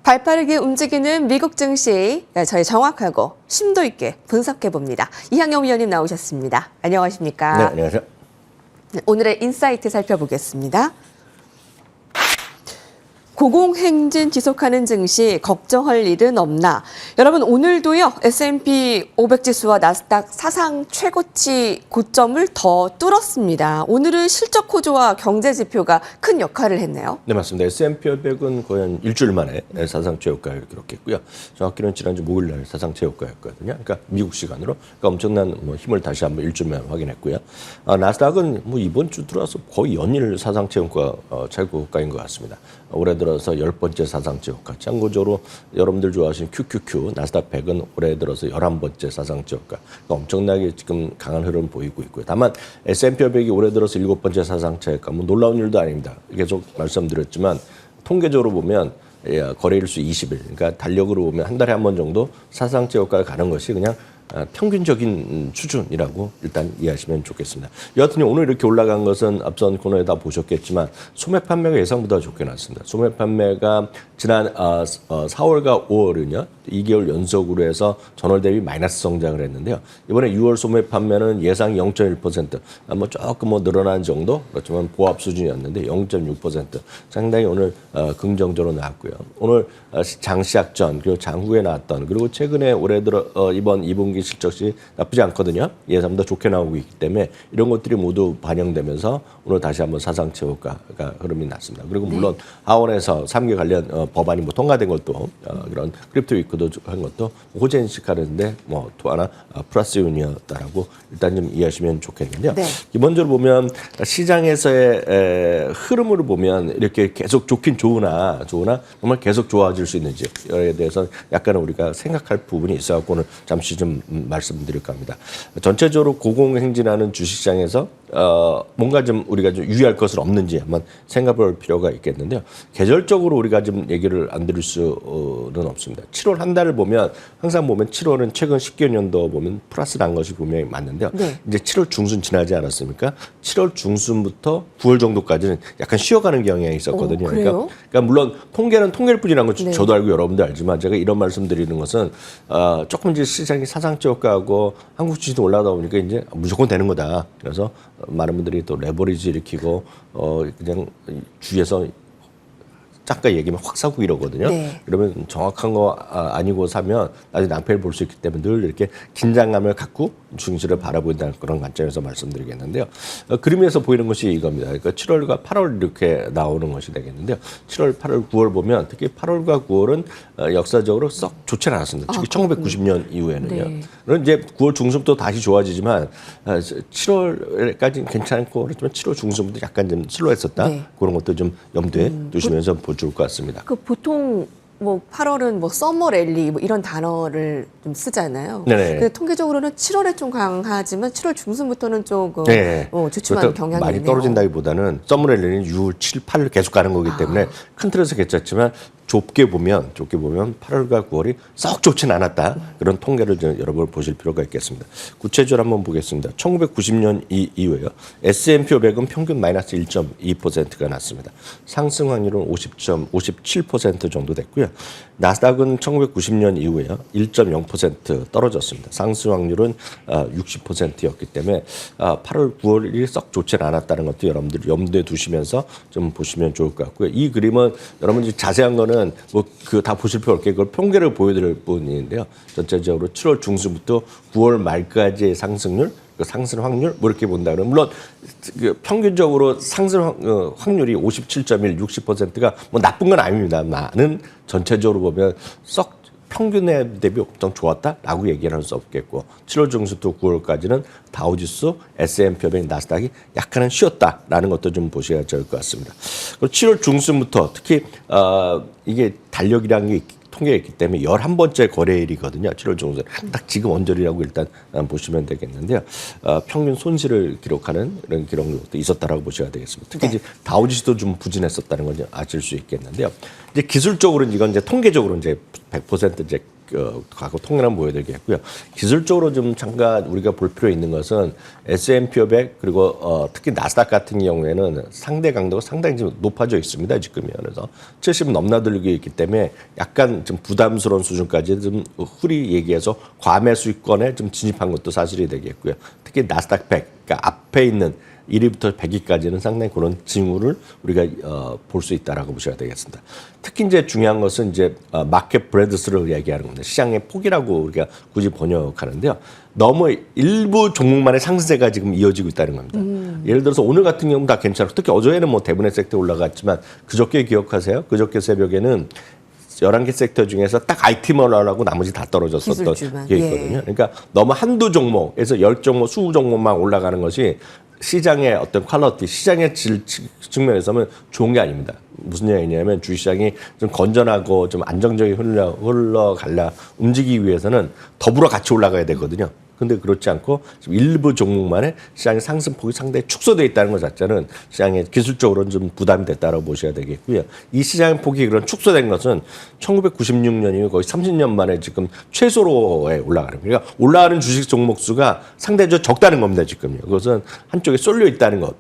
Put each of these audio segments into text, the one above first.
발빠르게 움직이는 미국 증시, 저희 정확하고 심도 있게 분석해 봅니다. 이항영 위원님 나오셨습니다. 안녕하십니까? 네, 안녕하세요. 오늘의 인사이트 살펴보겠습니다. 고공행진 지속하는 증시 걱정할 일은 없나? 여러분 오늘도요 S&P 500 지수와 나스닥 사상 최고치 고점을 더 뚫었습니다. 오늘은 실적 호조와 경제 지표가 큰 역할을 했네요. 네, 맞습니다. S&P 500은 거의 한 일주일 만에 사상 최고가를 기록했고요. 정확히는 지난주 목요일 날 사상 최고가였거든요. 그러니까 미국 시간으로 그러니까 엄청난 힘을 다시 한번 일주일 만에 확인했고요. 나스닥은 이번 주 들어와서 거의 연일 사상 최고가인 것 같습니다. 올해 들어서 10번째 사상 최고가. 참고적으로 여러분들 좋아하시는 QQQ 나스닥 100은 올해 들어서 11번째 사상 최고가. 그러니까 엄청나게 지금 강한 흐름을 보이고 있고요. 다만 S&P 500이 올해 들어서 7번째 사상 최고가. 놀라운 일도 아닙니다. 계속 말씀드렸지만 통계적으로 보면 거래일수 20일. 그러니까 달력으로 보면 한 달에 한 번 정도 사상 최고가를 가는 것이 그냥 평균적인 수준이라고 일단 이해하시면 좋겠습니다. 여하튼 오늘 이렇게 올라간 것은 앞선 코너에 다 보셨겠지만 소매 판매가 예상보다 좋게 나왔습니다. 소매 판매가 지난 4월과 5월은요 2개월 연속으로 해서 전월 대비 마이너스 성장을 했는데요. 이번에 6월 소매 판매는 예상 0.1% 조금 늘어난 정도 그렇지만 보합 수준이었는데 0.6% 상당히 오늘 긍정적으로 나왔고요. 오늘 장 시작 전 그리고 장 후에 나왔던 그리고 최근에 올해 들어 이번 2분기 실적이 나쁘지 않거든요. 예상보다 좋게 나오고 있기 때문에 이런 것들이 모두 반영되면서 오늘 다시 한번 사상 최고가가 흐름이 났습니다. 그리고 물론 하원에서 3개 관련 법안이 통과된 것도 그런 크립토 위크도 한 것도 호재 인식하는데 또 하나 플러스 요인이었다라고 일단 좀 이해하시면 좋겠는데요. 네. 기본적으로 보면 시장에서의 흐름으로 보면 이렇게 계속 좋긴 좋으나 정말 계속 좋아질 수 있는지에 대해서 약간 우리가 생각할 부분이 있어갖고 오늘 잠시 좀 말씀드릴까 합니다. 전체적으로 고공행진하는 주식시장에서 뭔가 좀 우리가 좀 유의할 것은 없는지 한번 생각해볼 필요가 있겠는데요. 계절적으로 우리가 좀 얘기를 안 드릴 수는 없습니다. 7월 한 달을 보면 항상 보면 7월은 최근 10개 년도 보면 플러스 난 것이 분명히 맞는데요. 네. 이제 7월 중순 지나지 않았습니까? 7월 중순부터 9월 정도까지는 약간 쉬어가는 경향이 있었거든요. 그래요? 그러니까 물론 통계는 통계일 뿐이라는 거 네. 저도 알고 여러분도 알지만 제가 이런 말씀드리는 것은 조금 이제 시장이 사상 최고가하고 한국 주식도 올라가다 보니까 이제 무조건 되는 거다. 그래서 많은 분들이 또 레버리지 일으키고 그냥 주위에서 잠깐 얘기하면 확 사고 이러거든요. 네. 그러면 정확한 거 아니고 사면 나중에 낭패를 볼 수 있기 때문에 늘 이렇게 긴장감을 갖고 증시를 바라보인다는 그런 관점에서 말씀드리겠는데요. 그림에서 보이는 것이 이겁니다. 그러니까 7월과 8월 이렇게 나오는 것이 되겠는데요. 7월, 8월, 9월 보면 특히 8월과 9월은 역사적으로 썩 좋지는 않았습니다. 특히 1990년 이후에는요. 네. 그럼 이제 9월 중순부터 다시 좋아지지만 7월까지는 괜찮고 그렇지만 7월 중순부터 약간 좀 슬로했었다. 네. 그런 것도 좀 염두에 두시면서 볼 좋을 것 같습니다. 보통 8월은 서머 랠리 이런 단어를 좀 쓰잖아요. 네네. 근데 통계적으로는 7월에 좀 강하지만 7월 중순부터는 조금 네. 주춤하는 경향이 많이 있네요. 떨어진다기보다는 서머랠리는 6월, 7, 8로 계속 가는 거기 때문에 큰 틀에서 괜찮지만 좁게 보면 8월과 9월이 썩 좋진 않았다. 그런 통계를 여러분 보실 필요가 있겠습니다. 구체적으로 한번 보겠습니다. 1990년 이후에요. S&P 500은 평균 마이너스 1.2%가 났습니다. 상승 확률은 57% 정도 됐고요. 나스닥은 1990년 이후에요. 1.0% 떨어졌습니다. 상승 확률은 60%였기 때문에 8월, 9월이 썩 좋진 않았다는 것도 여러분들이 염두에 두시면서 좀 보시면 좋을 것 같고요. 이 그림은 여러분들이 자세한 거는 다 보실 필요 없게 그걸 평균을 보여드릴 뿐인데요. 전체적으로 7월 중순부터 9월 말까지의 상승률, 상승 확률 이렇게 본다 그러면 물론 평균적으로 상승 확률이 57.1, 60%가 나쁜 건 아닙니다만은 전체적으로 보면 썩 평균에 대비 엄청 좋았다라고 얘기를 할 수 없겠고 7월 중순부터 9월까지는 다우지수, S&P 500, 나스닥이 약간은 쉬었다라는 것도 좀 보셔야 될 것 같습니다. 그리고 7월 중순부터 특히 이게 달력이라는 게 통계가 있기 때문에 11번째 거래일이거든요. 7월 중순. 딱 지금 언저리라고 일단 보시면 되겠는데요. 평균 손실을 기록하는 이런 기록도 있었다라고 보셔야 되겠습니다. 특히 이제 다우지수도 좀 부진했었다는 걸 아실 수 있겠는데요. 이제 기술적으로는 이건 이제 통계적으로 이제 100% 이제 과거 통계를 한번 보여드리겠고요. 기술적으로 좀 잠깐 우리가 볼 필요 있는 것은 S&P 500 그리고 특히 나스닥 같은 경우에는 상대 강도가 상당히 좀 높아져 있습니다. 지금요. 그래서 70 넘나들고 있기 때문에 약간 좀 부담스러운 수준까지 좀 흔히 얘기해서 과매수권에 좀 진입한 것도 사실이 되겠고요. 특히 나스닥 100, 그러니까 앞에 있는 1위부터 100위까지는 상당히 그런 징후를 우리가 볼 수 있다라고 보셔야 되겠습니다. 특히 이제 중요한 것은 이제 마켓 브레드스를 얘기하는 겁니다. 시장의 폭이라고 우리가 굳이 번역하는데요. 너무 일부 종목만의 상승세가 지금 이어지고 있다는 겁니다. 예를 들어서 오늘 같은 경우는 다 괜찮고 특히 어제에는 뭐 대부분의 섹터 올라갔지만 그저께 기억하세요? 그저께 새벽에는 11개 섹터 중에서 딱 IT만 올라가고 나머지 다 떨어졌었던 게 있거든요. 그러니까 너무 한두 종목에서 10종목, 20종목만 올라가는 것이 시장의 어떤 퀄리티, 시장의 질 측면에서는 좋은 게 아닙니다. 무슨 얘기냐면 주시장이 좀 건전하고 좀 안정적인 흘러갈라 움직이기 위해서는 더불어 같이 올라가야 되거든요. 근데 그렇지 않고 지금 일부 종목만의 시장의 상승폭이 상당히 축소되어 있다는 것 자체는 시장에 기술적으로는 좀 부담이 됐다고 보셔야 되겠고요. 이 시장의 폭이 그런 축소된 것은 1996년이면 거의 30년 만에 지금 최소로에 올라가는 거예요. 그러니까 올라가는 주식 종목 수가 상대적으로 적다는 겁니다. 지금요. 그것은 한쪽에 쏠려 있다는 것.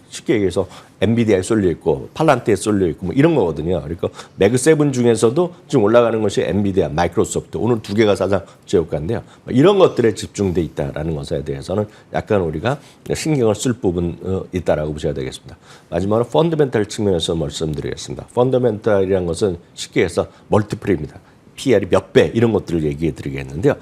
쉽게 얘기해서 엔비디아에 쏠려 있고 팔란트에 쏠려 있고 뭐 이런 거거든요. 그러니까 매그 7 중에서도 지금 올라가는 것이 엔비디아, 마이크로소프트 오늘 두 개가 사상 제고가인데요. 이런 것들에 집중돼 있다라는 것에 대해서는 약간 우리가 신경을 쓸 부분 있다라고 보셔야 되겠습니다. 마지막으로 펀더멘탈 측면에서 말씀드리겠습니다. 펀더멘탈이라는 것은 쉽게 해서 멀티플입니다. PR이 몇 배 이런 것들을 얘기해 드리겠는데요.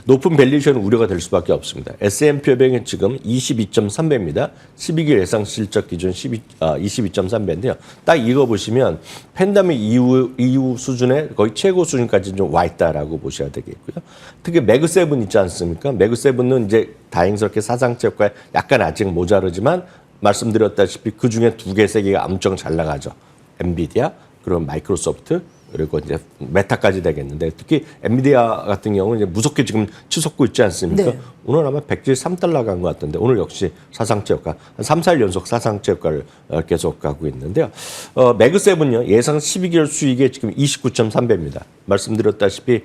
높은 밸류에이션 우려가 될 수밖에 없습니다. S&P 500은 지금 22.3배입니다. 12개월 예상 실적 기준 22.3배인데요. 딱 이거 보시면 팬데믹 이후 수준의 거의 최고 수준까지 좀 와 있다라고 보셔야 되겠고요. 특히 매그7 있지 않습니까? 매그7은 이제 다행스럽게 사상체 효과에 약간 아직 모자르지만 말씀드렸다시피 그 중에 두 개, 세 개가 엄청 잘 나가죠. 엔비디아, 그리고 마이크로소프트, 그리고 이제 메타까지 되겠는데 특히 엔비디아 같은 경우는 이제 무섭게 지금 치솟고 있지 않습니까? 네. 오늘 아마 173달러 간 것 같은데 오늘 역시 사상체 효과 한 3, 4일 연속 사상체 효과를 계속 가고 있는데요. 매그7요 예상 12개월 수익에 지금 29.3배입니다. 말씀드렸다시피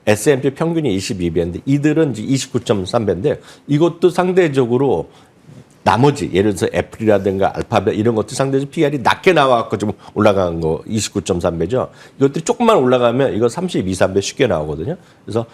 S&P 평균이 22배인데 이들은 이제 29.3배인데 이것도 상대적으로 나머지 예를 들어서 애플이라든가 알파벳 이런 것들 상대적으로 PR이 낮게 나와갖고 좀 올라간 거 29.3배죠. 이것들이 조금만 올라가면 이거 32, 3배 쉽게 나오거든요. 그래서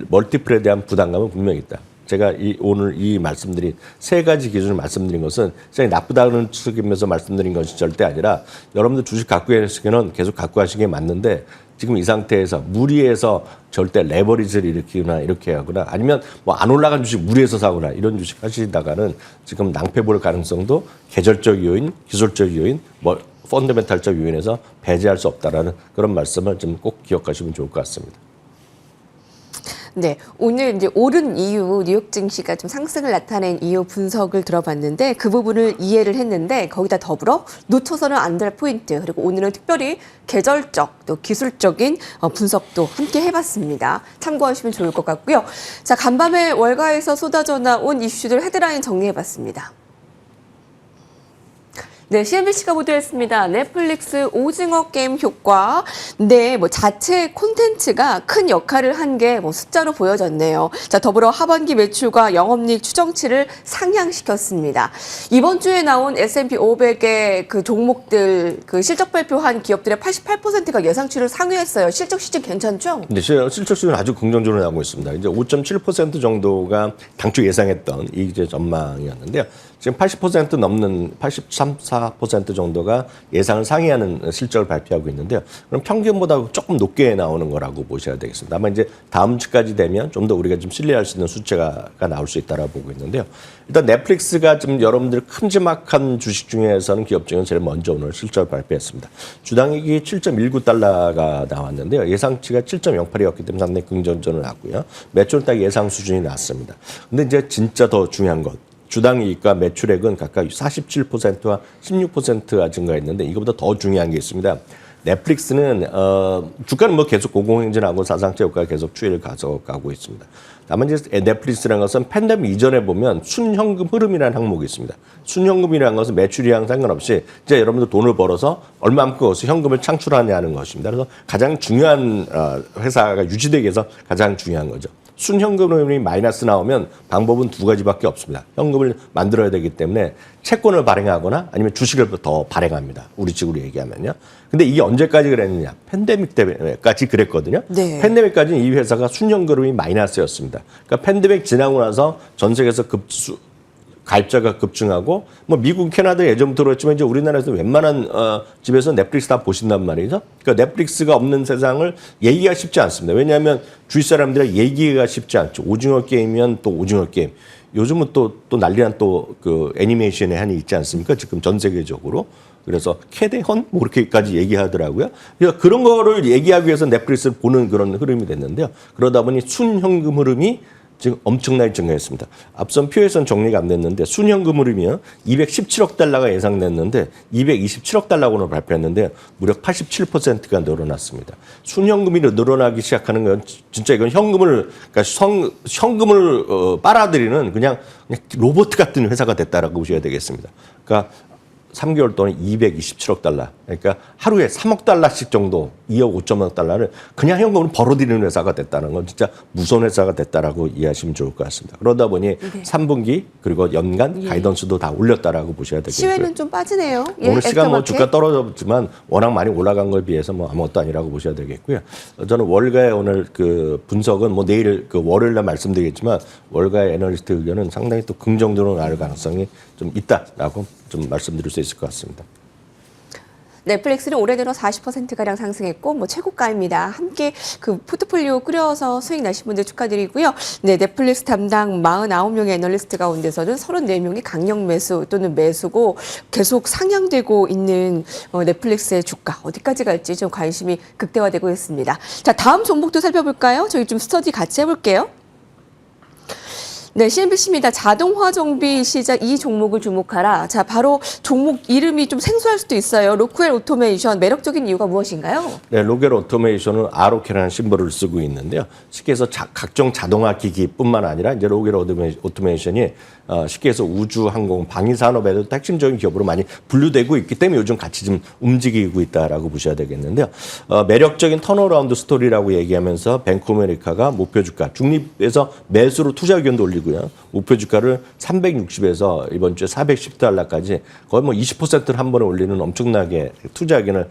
멀티플에 대한 부담감은 분명히 있다. 제가 오늘 이 말씀드린 세 가지 기준을 말씀드린 것은 시장이 나쁘다는 측면에서 말씀드린 것이 절대 아니라 여러분들 주식 갖고 계시기는 계속 갖고 가시는 게 맞는데 지금 이 상태에서 무리해서 절대 레버리지를 일으키거나 이렇게 하거나 아니면 뭐 안 올라간 주식 무리해서 사거나 이런 주식 하시다가는 지금 낭패 볼 가능성도 계절적 요인, 기술적 요인, 뭐 펀더멘탈적 요인에서 배제할 수 없다라는 그런 말씀을 좀 꼭 기억하시면 좋을 것 같습니다. 네, 오늘 이제 오른 이유 뉴욕 증시가 좀 상승을 나타낸 이유 분석을 들어봤는데 그 부분을 이해를 했는데 거기다 더불어 놓쳐서는 안 될 포인트 그리고 오늘은 특별히 계절적 또 기술적인 분석도 함께 해봤습니다. 참고하시면 좋을 것 같고요. 자, 간밤에 월가에서 쏟아져 나온 이슈들 헤드라인 정리해봤습니다. 네, CNBC가 보도했습니다. 넷플릭스 오징어 게임 효과. 네, 뭐 자체 콘텐츠가 큰 역할을 한 게 뭐 숫자로 보여졌네요. 자, 더불어 하반기 매출과 영업이익 추정치를 상향시켰습니다. 이번 주에 나온 S&P 500의 그 종목들 그 실적 발표한 기업들의 88%가 예상치를 상회했어요. 실적 시즌 괜찮죠? 네, 실적 시즌 아주 긍정적으로 나오고 있습니다. 이제 5.7% 정도가 당초 예상했던 이제 전망이었는데요. 지금 80% 넘는 83.4% 정도가 예상을 상회하는 실적을 발표하고 있는데요. 그럼 평균보다 조금 높게 나오는 거라고 보셔야 되겠습니다. 아마 이제 다음 주까지 되면 좀 더 우리가 좀 신뢰할 수 있는 수치가 나올 수 있다라고 보고 있는데요. 일단 넷플릭스가 좀 여러분들 큼지막한 주식 중에서는 기업 중에 제일 먼저 오늘 실적을 발표했습니다. 주당이익이 7.19달러가 나왔는데요. 예상치가 7.08이었기 때문에 상당히 긍정적으로 나왔고요. 매출은 딱 예상 수준이 나왔습니다. 근데 이제 진짜 더 중요한 것. 주당 이익과 매출액은 각각 47%와 16%가 증가했는데 이거보다 더 중요한 게 있습니다. 넷플릭스는 주가는 뭐 계속 고공행진하고 사상체육가 계속 추이를 가져가고 있습니다. 다만 이제 넷플릭스라는 것은 팬데믹 이전에 보면 순현금 흐름이라는 항목이 있습니다. 순현금이라는 것은 매출이랑 상관없이 이제 여러분들 돈을 벌어서 얼마만큼 거기서 현금을 창출하냐는 것입니다. 그래서 가장 중요한 회사가 유지되기 위해서 가장 중요한 거죠. 순현금 흐름이 마이너스 나오면 방법은 두 가지밖에 없습니다. 현금을 만들어야 되기 때문에 채권을 발행하거나 아니면 주식을 더 발행합니다. 우리 식으로 얘기하면요. 근데 이게 언제까지 그랬느냐? 팬데믹 때까지 그랬거든요. 네. 팬데믹까지는 이 회사가 순현금이 마이너스였습니다. 그러니까 팬데믹 지나고 나서 전 세계에서 가입자가 급증하고 뭐 미국, 캐나다 예전부터 그렇지만 이제 우리나라에서 웬만한 집에서 넷플릭스 다 보신단 말이죠. 그러니까 넷플릭스가 없는 세상을 얘기가 쉽지 않습니다. 왜냐하면 주위 사람들이 얘기가 쉽지 않죠. 오징어 게임이면 또 오징어 게임. 요즘은 또 난리난 또 그 애니메이션의 한이 있지 않습니까? 지금 전 세계적으로. 그래서 캐대헌 뭐 그렇게까지 얘기하더라고요. 그래서 그런 거를 얘기하기 위해서 넷플릭스를 보는 그런 흐름이 됐는데요. 그러다 보니 순현금 흐름이 지금 엄청나게 증가했습니다. 앞선 표에서는 정리가 안 됐는데 순현금 흐름이요. 217억 달러가 예상됐는데 227억 달러로 발표했는데 무려 87%가 늘어났습니다. 순현금이 늘어나기 시작하는 건 진짜 이건 현금을 빨아들이는 그냥 로봇 같은 회사가 됐다라고 보셔야 되겠습니다. 그러니까 3개월 동안 227억 달러. 그러니까 하루에 3억 달러씩 정도, 2억 5천억 달러를 그냥 현금으로 벌어들이는 회사가 됐다는 건 진짜 무서운 회사가 됐다라고 이해하시면 좋을 것 같습니다. 그러다 보니 3분기 그리고 연간 가이던스도 다 올렸다라고 보셔야 되겠고요. 시외는 좀 빠지네요. 오늘 시간 뭐 주가 떨어졌지만 워낙 많이 올라간 거에 비해서 뭐 아무것도 아니라고 보셔야 되겠고요. 저는 월가의 오늘 그 분석은 뭐 내일 그 월요일날 말씀드리겠지만 월가의 애널리스트 의견은 상당히 또 긍정적으로 나올 가능성이 좀 있다라고 좀 말씀드릴 수 있을 것 같습니다. 넷플릭스는 올해 들어 40%가량 상승했고 뭐 최고가입니다. 함께 그 포트폴리오 꾸려서 수익 나신 분들 축하드리고요. 네, 넷플릭스 담당 49명의 애널리스트 가운데서는 34명이 강력 매수 또는 매수고 계속 상향되고 있는 넷플릭스의 주가 어디까지 갈지 좀 관심이 극대화되고 있습니다. 자, 다음 종목도 살펴볼까요? 저희 좀 스터디 같이 해볼게요. 네, CNBC입니다. 자동화 정비 시작 이 종목을 주목하라. 자, 바로 종목 이름이 좀 생소할 수도 있어요. 로크웰 오토메이션 매력적인 이유가 무엇인가요? 네, 로겔 오토메이션은 ROK라는 심벌을 쓰고 있는데요. 쉽게 해서 각종 자동화 기기뿐만 아니라 이제 로겔 오토메이션이 쉽게 해서 우주, 항공, 방위 산업에도 핵심적인 기업으로 많이 분류되고 있기 때문에 요즘 같이 좀 움직이고 있다라고 보셔야 되겠는데요. 매력적인 턴어라운드 스토리라고 얘기하면서 뱅크 오브 아메리카가 목표 주가 중립에서 매수로 투자 의견도 올리고요. 목표 주가를 360에서 이번 주에 410달러까지 거의 뭐 20%를 한 번에 올리는 엄청나게 투자 의견을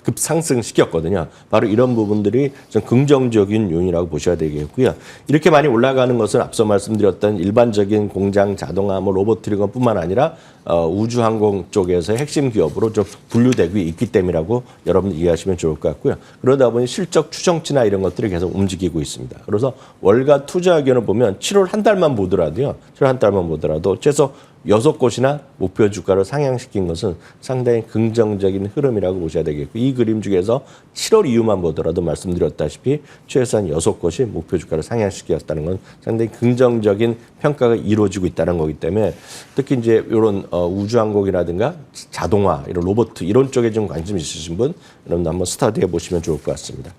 급상승시켰거든요. 바로 이런 부분들이 좀 긍정적인 요인이라고 보셔야 되겠고요. 이렇게 많이 올라가는 것은 앞서 말씀드렸던 일반적인 공장 자동화, 뭐 로보트리건뿐만 아니라 우주항공 쪽에서의 핵심 기업으로 좀 분류되고 있기 때문이라고 여러분 이해하시면 좋을 것 같고요. 그러다 보니 실적 추정치나 이런 것들이 계속 움직이고 있습니다. 그래서 월가 투자 의견을 보면 7월 한 달만 보더라도요. 7월 한 달만 보더라도 최소 6곳이나 목표 주가를 상향시킨 것은 상당히 긍정적인 흐름이라고 보셔야 되겠고 이 그림 중에서 7월 이후만 보더라도 말씀드렸다시피 최소한 6곳이 목표 주가를 상향시켰다는 건 상당히 긍정적인 평가가 이루어지고 있다는 거기 때문에 특히 이제 이런 우주항공이라든가 자동화, 이런 로봇 이런 쪽에 좀 관심 있으신 분 여러분도 한번 스터디해 보시면 좋을 것 같습니다.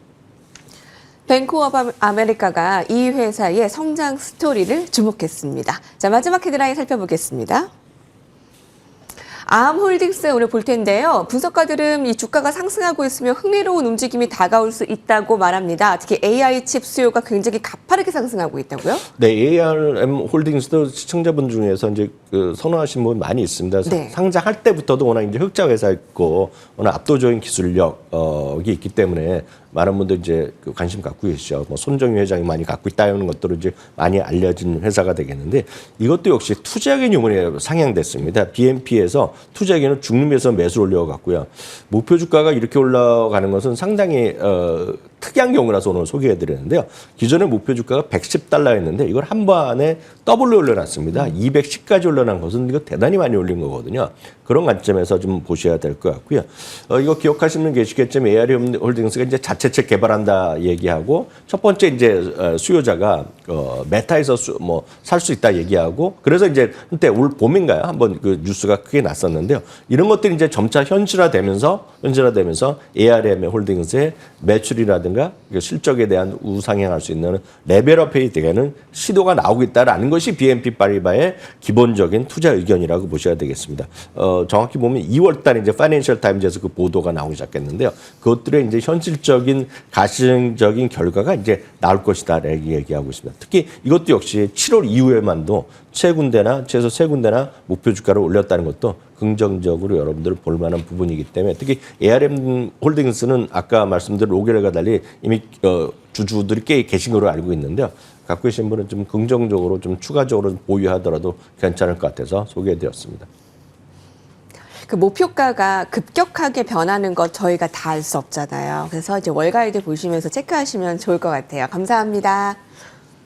뱅크 오브 아메리카가 이 회사의 성장 스토리를 주목했습니다. 자, 마지막 헤드라인 살펴보겠습니다. 아암홀딩스 오늘 볼 텐데요. 분석가들은 이 주가가 상승하고 있으면 흥미로운 움직임이 다가올 수 있다고 말합니다. 특히 AI 칩 수요가 굉장히 가파르게 상승하고 있다고요? 네, ARM 홀딩스도 시청자분 중에서 이제 그 선호하시는 분 많이 있습니다. 네. 상장할 때부터도 워낙 이제 흑자 회사였고 워낙 압도적인 기술력이 있기 때문에 많은 분들 이제 그 관심 갖고 계시죠. 뭐 손정희 회장이 많이 갖고 있다는 것들은 이제 많이 알려진 회사가 되겠는데 이것도 역시 투자액 유무에 상향됐습니다. BMP에서 투자액은 중립에서 매수 올려갔고요. 목표 주가가 이렇게 올라가는 것은 상당히 특이한 경우라서 오늘 소개해드렸는데요. 기존의 목표 주가가 110달러였는데 이걸 한 번에 더블로 올려놨습니다. 210까지 올려놓은 것은 이거 대단히 많이 올린 거거든요. 그런 관점에서 좀 보셔야 될 것 같고요. 이거 기억하시는 분 계시겠지만 ARM 홀딩스가 이제 자체책 개발한다 얘기하고 첫 번째 이제 수요자가 메타에서 뭐 살 수 있다 얘기하고 그래서 이제 한때 올 봄인가요? 한번 그 뉴스가 크게 났었는데요. 이런 것들이 이제 점차 현실화되면서 ARM 홀딩스의 매출이라든가 실적에 대한 우상향할 수 있는 레벨업이 되는 시도가 나오고 있다라는 것이 BNP 파리바의 기본적인 투자 의견이라고 보셔야 되겠습니다. 정확히 보면 2월 달에 이제 파이낸셜 타임즈에서 그 보도가 나오기 시작했는데요. 그것들의 이제 현실적인 가시적인 결과가 이제 나올 것이다라고 얘기하고 있습니다. 특히 이것도 역시 7월 이후에만도 최소 세 군데나 목표 주가를 올렸다는 것도 긍정적으로 여러분들 볼 만한 부분이기 때문에 특히 ARM 홀딩스는 아까 말씀드린 로겔과 달리 이미 주주들이 꽤 계신 걸로 알고 있는데요. 갖고 계신 분은 좀 긍정적으로 좀 추가적으로 보유하더라도 괜찮을 것 같아서 소개해드렸습니다. 그 목표가가 급격하게 변하는 것 저희가 다 알 수 없잖아요. 그래서 이제 월 가이드 보시면서 체크하시면 좋을 것 같아요. 감사합니다.